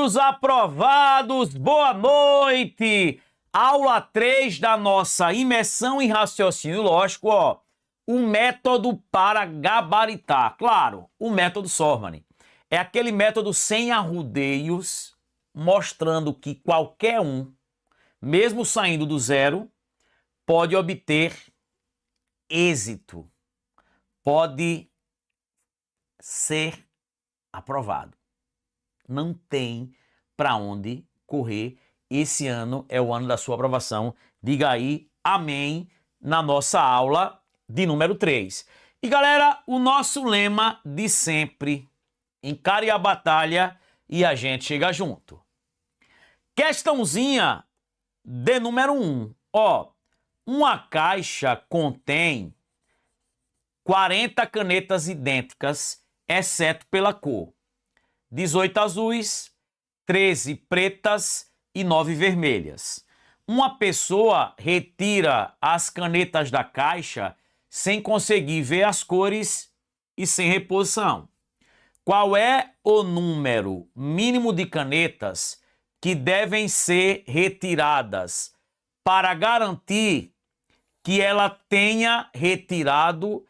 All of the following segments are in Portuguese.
Meus aprovados, boa noite! Aula 3 da nossa imersão em raciocínio lógico, ó. O método para gabaritar. Claro, o método Sorman. É aquele método sem arrudeios, mostrando que qualquer um, mesmo saindo do zero, pode obter êxito. Pode ser aprovado. Não tem para onde correr. Esse ano é o ano da sua aprovação. Diga aí amém na nossa aula de número 3. E galera, o nosso lema de sempre: encare a batalha e a gente chega junto. Questãozinha de número 1. Ó, uma caixa contém 40 canetas idênticas, exceto pela cor. 18 azuis, 13 pretas e 9 vermelhas. Uma pessoa retira as canetas da caixa sem conseguir ver as cores e sem reposição. Qual é o número mínimo de canetas que devem ser retiradas para garantir que ela tenha retirado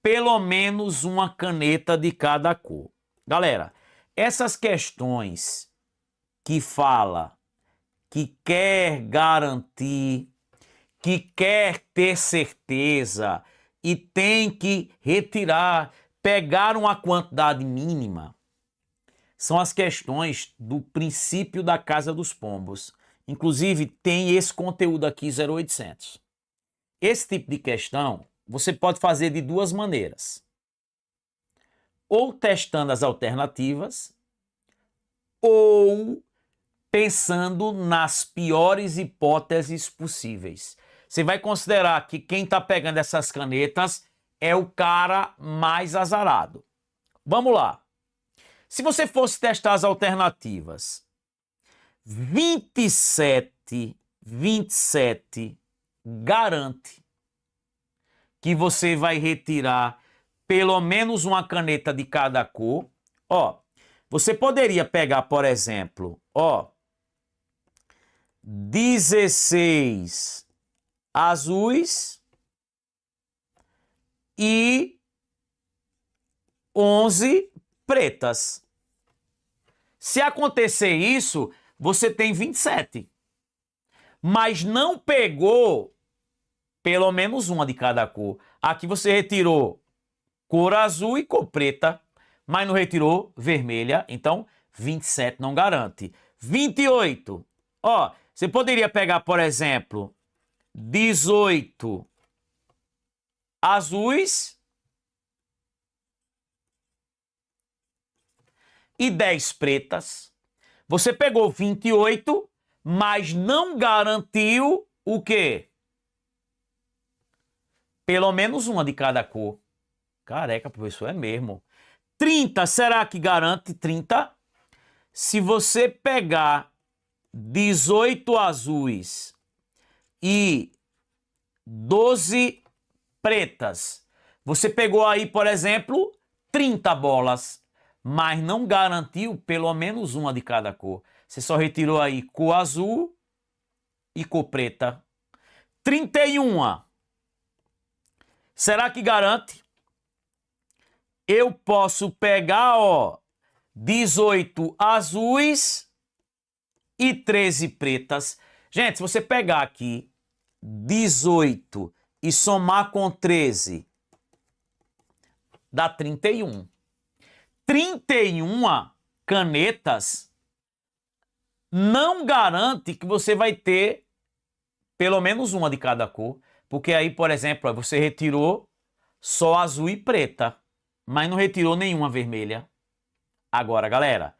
pelo menos uma caneta de cada cor? Galera, essas questões que fala, que quer garantir, que quer ter certeza e tem que retirar, pegar uma quantidade mínima, são as questões do princípio da Casa dos Pombos. Inclusive, tem esse conteúdo aqui, 0800. Esse tipo de questão você pode fazer de duas maneiras. Ou testando as alternativas, ou pensando nas piores hipóteses possíveis. Você vai considerar que quem está pegando essas canetas é o cara mais azarado. Vamos lá. Se você fosse testar as alternativas, 27 garante que você vai retirar pelo menos uma caneta de cada cor. Ó, você poderia pegar, por exemplo, ó, 16 azuis e 11 pretas. Se acontecer isso, você tem 27. Mas não pegou pelo menos uma de cada cor. Aqui você retirou cor azul e cor preta, mas não retirou vermelha, então 27 não garante. 28, ó, você poderia pegar, por exemplo, 18 azuis e 10 pretas. Você pegou 28, mas não garantiu o quê? Pelo menos uma de cada cor. Careca, professor, é mesmo. 30, será que garante 30? Se você pegar 18 azuis e 12 pretas, você pegou aí, por exemplo, 30 bolas, mas não garantiu pelo menos uma de cada cor. Você só retirou aí cor azul e cor preta. 31. Será que garante? Eu posso pegar, ó, 18 azuis e 13 pretas. Gente, se você pegar aqui 18 e somar com 13, dá 31. 31 canetas não garante que você vai ter pelo menos uma de cada cor. Porque aí, por exemplo, você retirou só azul e preta, mas não retirou nenhuma vermelha. Agora, galera,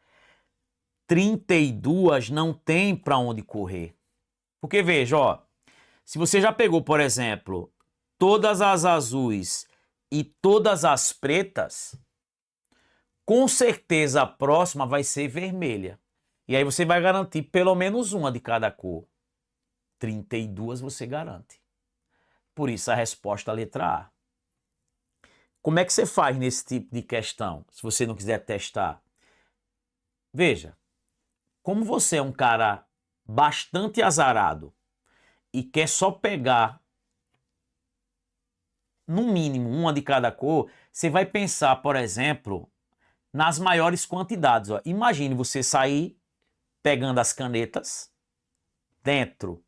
32 não tem para onde correr. Porque veja, ó, se você já pegou, por exemplo, todas as azuis e todas as pretas, com certeza a próxima vai ser vermelha. E aí você vai garantir pelo menos uma de cada cor. 32 você garante. Por isso a resposta é a letra A. Como é que você faz nesse tipo de questão, se você não quiser testar? Veja, como você é um cara bastante azarado e quer só pegar, no mínimo, uma de cada cor, você vai pensar, por exemplo, nas maiores quantidades. Ó. Imagine você sair pegando as canetas dentro.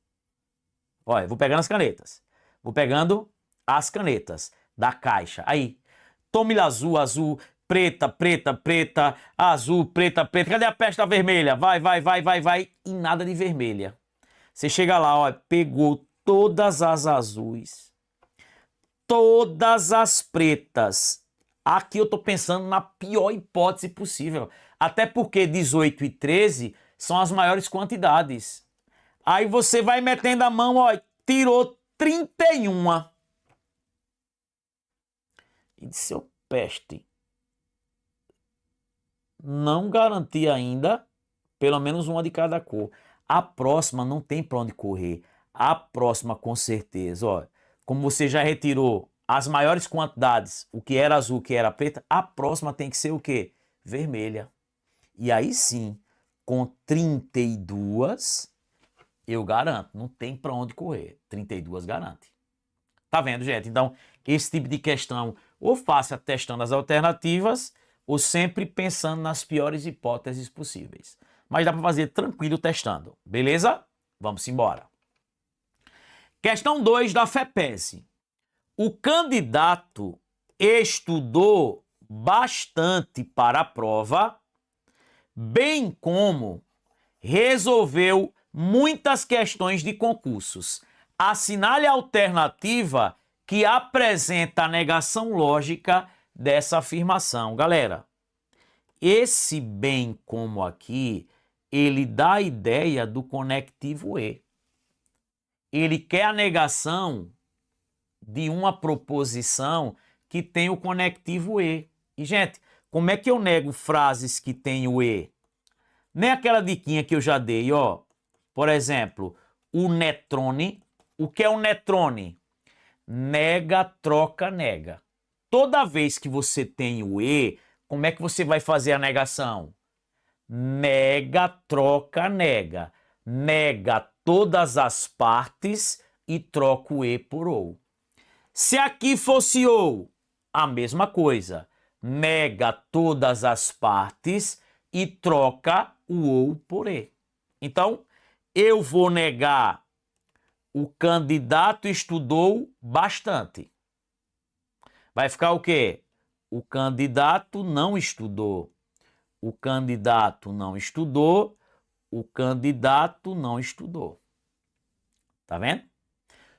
Olha, vou pegando as canetas. Vou pegando as canetas da caixa. Aí, tome azul, azul, preta, preta, preta, azul, preta, preta. Cadê a pesta vermelha? Vai, vai, vai, vai, vai. E nada de vermelha. Você chega lá, ó, pegou todas as azuis, todas as pretas. Aqui eu tô pensando na pior hipótese possível. Até porque 18 e 13 são as maiores quantidades. Aí você vai metendo a mão, ó, tirou 31. E disse, ô peste, não garanti ainda pelo menos uma de cada cor. A próxima não tem para onde correr. A próxima, com certeza, ó, como você já retirou as maiores quantidades, o que era azul, o que era preta, a próxima tem que ser o quê? Vermelha. E aí sim, com 32, eu garanto, não tem para onde correr. 32 garante. Tá vendo, gente? Então, esse tipo de questão, ou faça testando as alternativas, ou sempre pensando nas piores hipóteses possíveis. Mas dá para fazer tranquilo testando, beleza? Vamos embora. Questão 2 da FEPESE. O candidato estudou bastante para a prova, bem como resolveu muitas questões de concursos. Assinale a alternativa que apresenta a negação lógica dessa afirmação. Galera, esse bem como aqui, ele dá a ideia do conectivo E. Ele quer a negação de uma proposição que tem o conectivo E. E, gente, como é que eu nego frases que têm o E? Nem aquela diquinha que eu já dei, ó. Por exemplo, o netrone. O que é um netrone? Nega, troca, nega. Toda vez que você tem o E, como é que você vai fazer a negação? Nega, troca, nega. Nega todas as partes e troca o E por OU. Se aqui fosse OU, a mesma coisa. Nega todas as partes e troca o OU por E. Então, eu vou negar o candidato estudou bastante. Vai ficar o quê? O candidato não estudou. O candidato não estudou. O candidato não estudou. Tá vendo?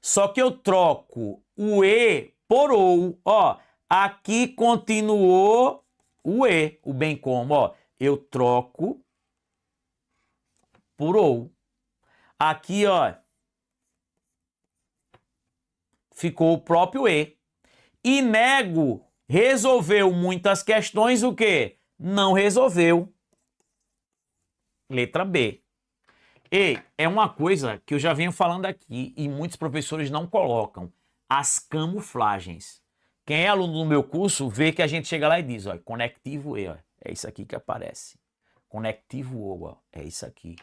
Só que eu troco o E por OU. Ó, aqui continuou o E, o bem como. Ó, eu troco por OU. Aqui, ó, ficou o próprio E. E nego resolveu muitas questões, o quê? Não resolveu. Letra B. E é uma coisa que eu já venho falando aqui e muitos professores não colocam. As camuflagens. Quem é aluno do meu curso vê que a gente chega lá e diz, ó, conectivo E, ó, é isso aqui que aparece. Conectivo O, ó, é isso aqui.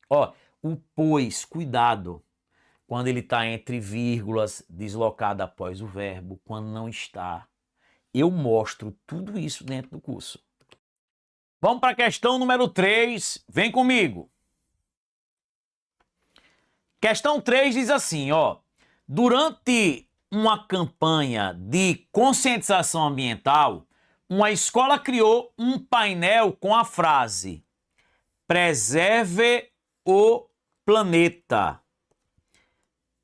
Ó, o pois, cuidado. Quando ele está entre vírgulas, deslocado após o verbo, quando não está. Eu mostro tudo isso dentro do curso. Vamos para a questão número 3. Vem comigo. Questão 3 diz assim, ó. Durante uma campanha de conscientização ambiental, uma escola criou um painel com a frase: preserve o planeta.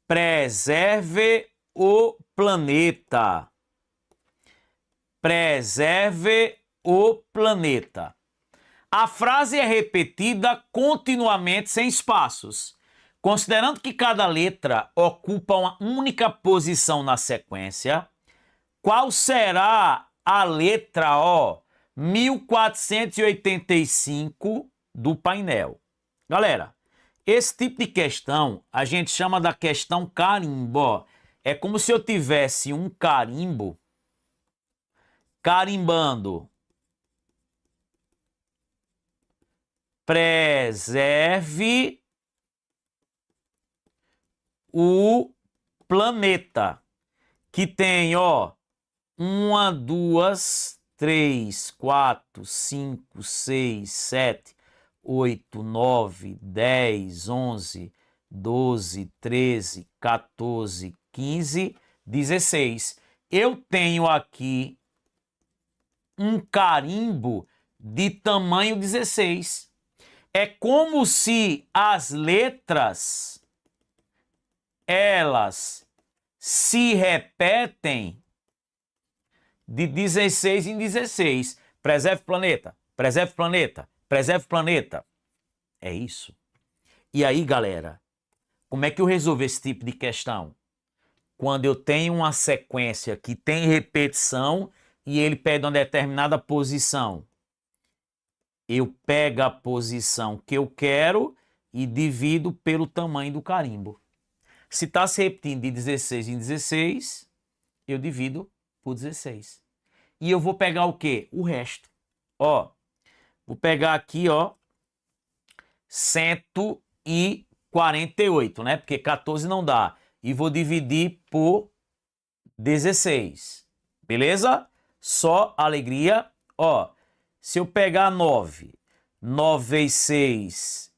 Preserve o planeta. Preserve o planeta. A frase é repetida continuamente sem espaços. Considerando que cada letra ocupa uma única posição na sequência, qual será a letra O 1485 do painel? Galera, esse tipo de questão a gente chama da questão carimbo. Ó. É como se eu tivesse um carimbo carimbando preserve o planeta, que tem, ó, 1, 2, 3, 4, 5, 6, 7, 8, 9, 10, 11, 12, 13, 14, 15, 16. Eu tenho aqui um carimbo de tamanho 16. É como se as letras, elas se repetem de 16 em 16. Preserve o planeta, preserve o planeta, preserve o planeta. É isso. E aí, galera, como é que eu resolvo esse tipo de questão? Quando eu tenho uma sequência que tem repetição e ele pede uma determinada posição, eu pego a posição que eu quero e divido pelo tamanho do carimbo. Se está se repetindo de 16 em 16, eu divido por 16. E eu vou pegar o quê? O resto. Ó, vou pegar aqui, ó, 148, né? Porque 14 não dá. E vou dividir por 16. Beleza? Só alegria. Ó, se eu pegar 9, 9 vezes 6,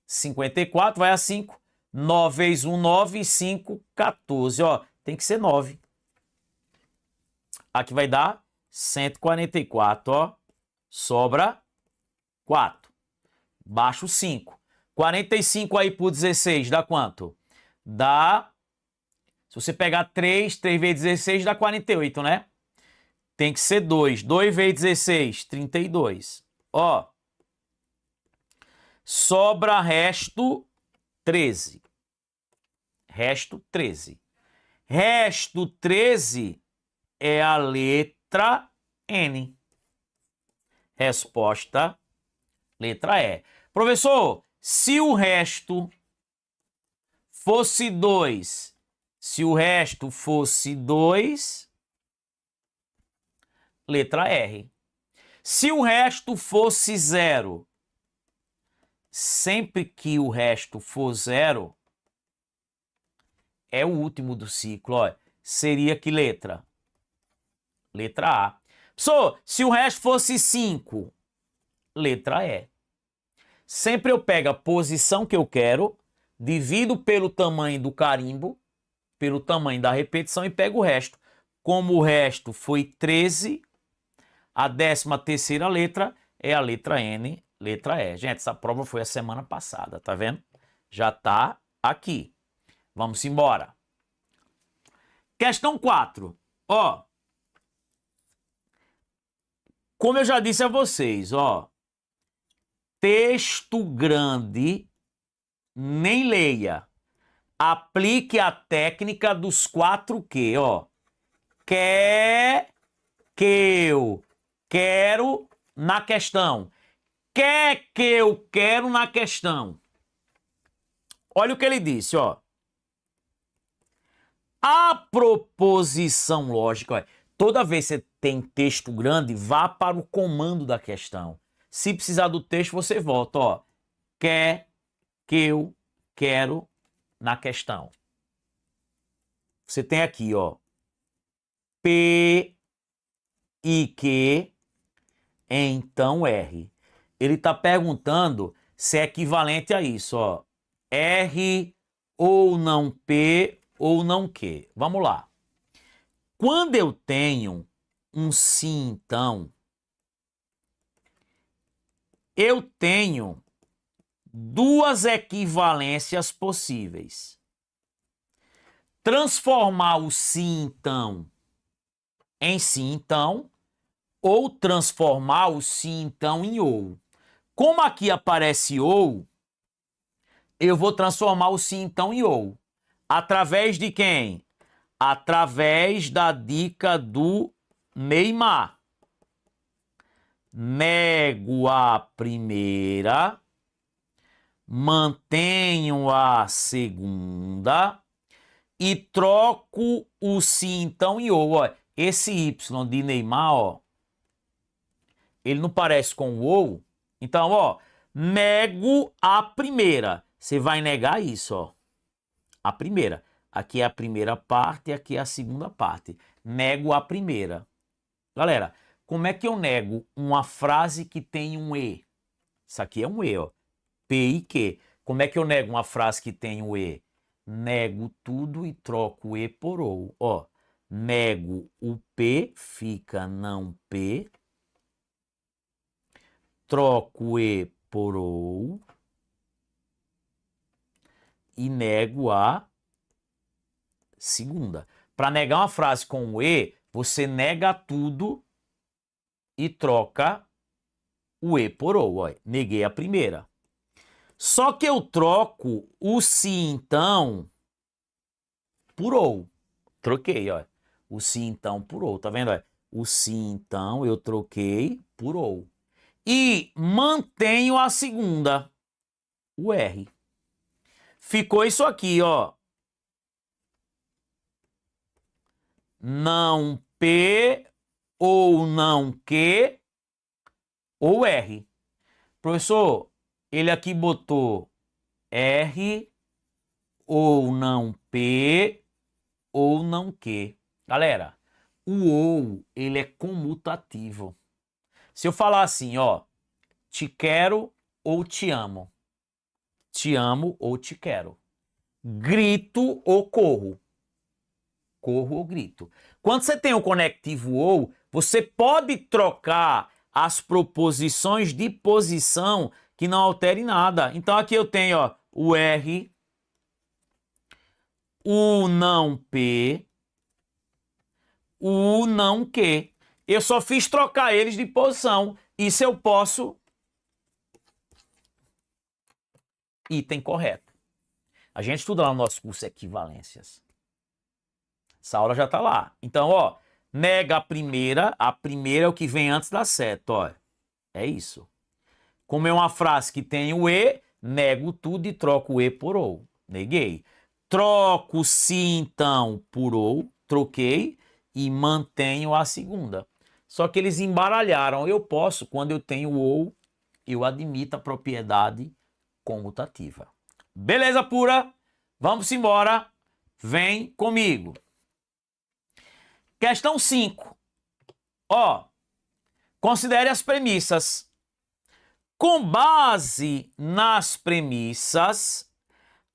54, vai a 5. 9 vezes 1, 9, 5, 14. Ó, tem que ser 9. Aqui vai dar 144, ó. Sobra 4. Baixo 5. 45 aí por 16 dá quanto? Dá... Se você pegar 3, 3 vezes 16 dá 48, né? Tem que ser 2. 2 vezes 16, 32. Ó. Sobra resto 13. Resto 13. Resto 13 é a letra N. Resposta, letra E. Professor, se o resto fosse 2, letra R. Se o resto fosse 0, sempre que o resto for 0, é o último do ciclo, ó. Seria que letra? Letra A. Professor, se o resto fosse 5, letra E. Sempre eu pego a posição que eu quero, divido pelo tamanho do carimbo, pelo tamanho da repetição e pego o resto. Como o resto foi 13, a 13ª letra é a letra N, letra E. Gente, essa prova foi a semana passada, tá vendo? Já tá aqui. Vamos embora. Questão 4. Ó. Como eu já disse a vocês, ó. Texto grande, nem leia. Aplique a técnica dos 4 Q, ó. Quer, que eu quero na questão. Quer que eu quero na questão. Olha o que ele disse, ó. A proposição lógica, ó, toda vez que você tem texto grande, vá para o comando da questão. Se precisar do texto, você volta, ó. Quer que eu quero na questão. Você tem aqui, ó. P e Q, então R. Ele está perguntando se é equivalente a isso, ó. R ou não P ou não Q. Vamos lá. Quando eu tenho um sim, então, eu tenho duas equivalências possíveis. Transformar o sim, então, em sim, então, ou transformar o sim, então, em ou. Como aqui aparece ou, eu vou transformar o sim, então, em ou. Através de quem? Através da dica do Neymar. Nego a primeira, mantenho a segunda e troco o sim, então, em ou. Ó, esse Y de Neymar, ó, ele não parece com o ou. Então, ó, nego a primeira. Você vai negar isso, ó. A primeira. Aqui é a primeira parte, aqui é a segunda parte. Nego a primeira. Galera, como é que eu nego uma frase que tem um E? Isso aqui é um E, ó. P e Q. Como é que eu nego uma frase que tem um E? Nego tudo e troco o E por OU. Ó, nego o P, fica não P. Troco o E por OU. E nego a segunda. Para negar uma frase com o E, você nega tudo e troca o E por OU. Ó, neguei a primeira. Só que eu troco o se então por OU. Troquei, ó. O se então por OU. Tá vendo? Ó? O se então eu troquei por OU. E mantenho a segunda, o R. Ficou isso aqui, ó. Não P ou não Q ou R. Professor, ele aqui botou R ou não P ou não Q. Galera, o ou, ele é comutativo. Se eu falar assim, ó, te quero ou te amo. Te amo ou te quero. Grito ou corro. Corro ou grito. Quando você tem o conectivo ou, você pode trocar as proposições de posição que não alterem nada. Então aqui eu tenho, ó, o R, o não P, o não Q. Eu só fiz trocar eles de posição. Isso eu posso. Item correto. A gente estuda lá no nosso curso Equivalências. Essa aula já está lá. Então, ó, nega a primeira é o que vem antes da seta, ó. É isso. Como é uma frase que tem o E, nego tudo e troco o E por OU. Neguei. Troco se então por OU, troquei e mantenho a segunda. Só que eles embaralharam. Eu posso, quando eu tenho o OU, eu admito a propriedade comutativa. Beleza pura? Vamos embora. Vem comigo. Questão 5. Ó, considere as premissas. Com base nas premissas,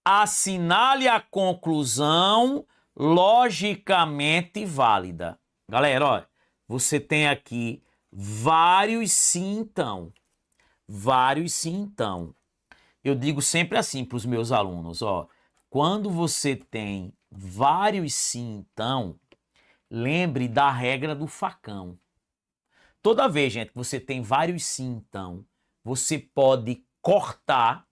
assinale a conclusão logicamente válida. Galera, ó, você tem aqui vários sim então. Vários sim então. Eu digo sempre assim para os meus alunos, ó, quando você tem vários sim então, lembre da regra do facão. Toda vez, gente, que você tem vários sim então, você pode cortar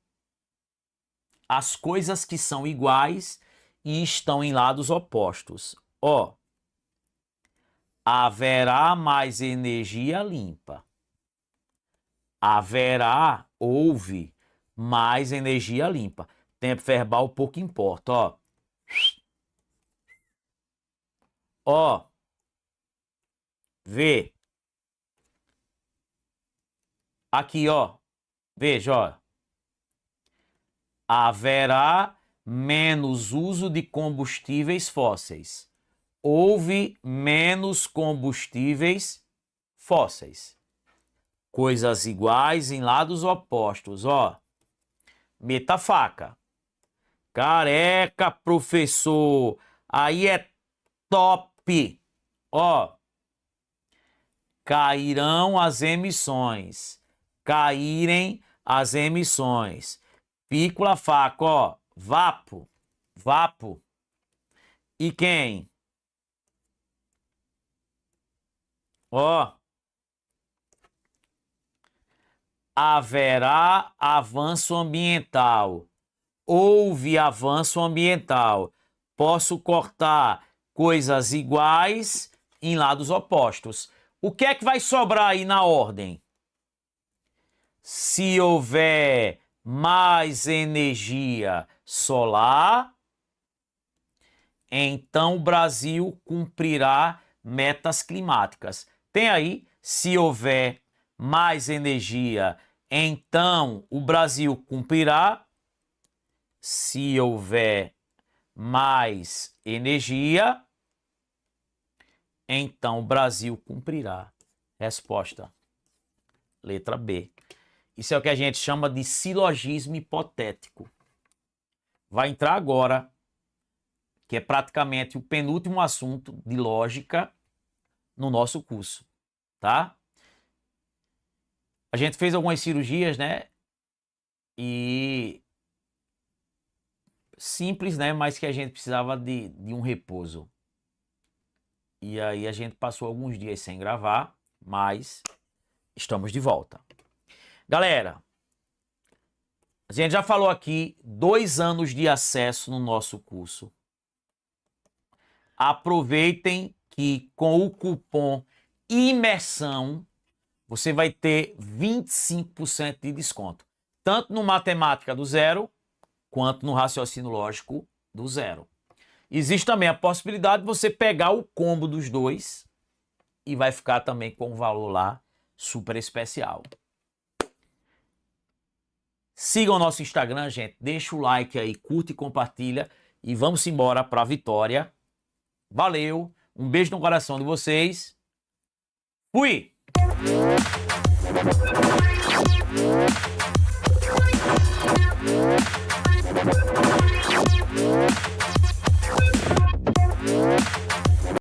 as coisas que são iguais e estão em lados opostos. Ó, haverá mais energia limpa. Haverá, houve, mais energia limpa. Tempo verbal pouco importa, ó. Ó, vê. Aqui, ó. Veja, ó. Haverá menos uso de combustíveis fósseis. Houve menos combustíveis fósseis. Coisas iguais em lados opostos, ó. Meta a faca. Careca, professor. Aí é top. Ó. Cairão as emissões. Caírem as emissões. Pícola faca, ó. Vapo. Vapo. E quem? Ó. Haverá avanço ambiental. Houve avanço ambiental. Posso cortar coisas iguais em lados opostos. O que é que vai sobrar aí na ordem? Se houver mais energia solar, então o Brasil cumprirá metas climáticas. Tem aí, se houver mais energia então o Brasil cumprirá se houver mais energia, então o Brasil cumprirá. Resposta. Letra B. Isso é o que a gente chama de silogismo hipotético. Vai entrar agora, que é praticamente o penúltimo assunto de lógica no nosso curso, tá? A gente fez algumas cirurgias, né? E simples, né? Mas que a gente precisava de um repouso. E aí a gente passou alguns dias sem gravar, mas estamos de volta. Galera, a gente já falou aqui 2 anos de acesso no nosso curso. Aproveitem que com o cupom IMERSão você vai ter 25% de desconto. Tanto no Matemática do Zero, quanto no Raciocínio Lógico do Zero. Existe também a possibilidade de você pegar o combo dos dois e vai ficar também com um valor lá super especial. Sigam o nosso Instagram, gente. Deixa o like aí, curte e compartilha. E vamos embora para a vitória. Valeu. Um beijo no coração de vocês. Fui!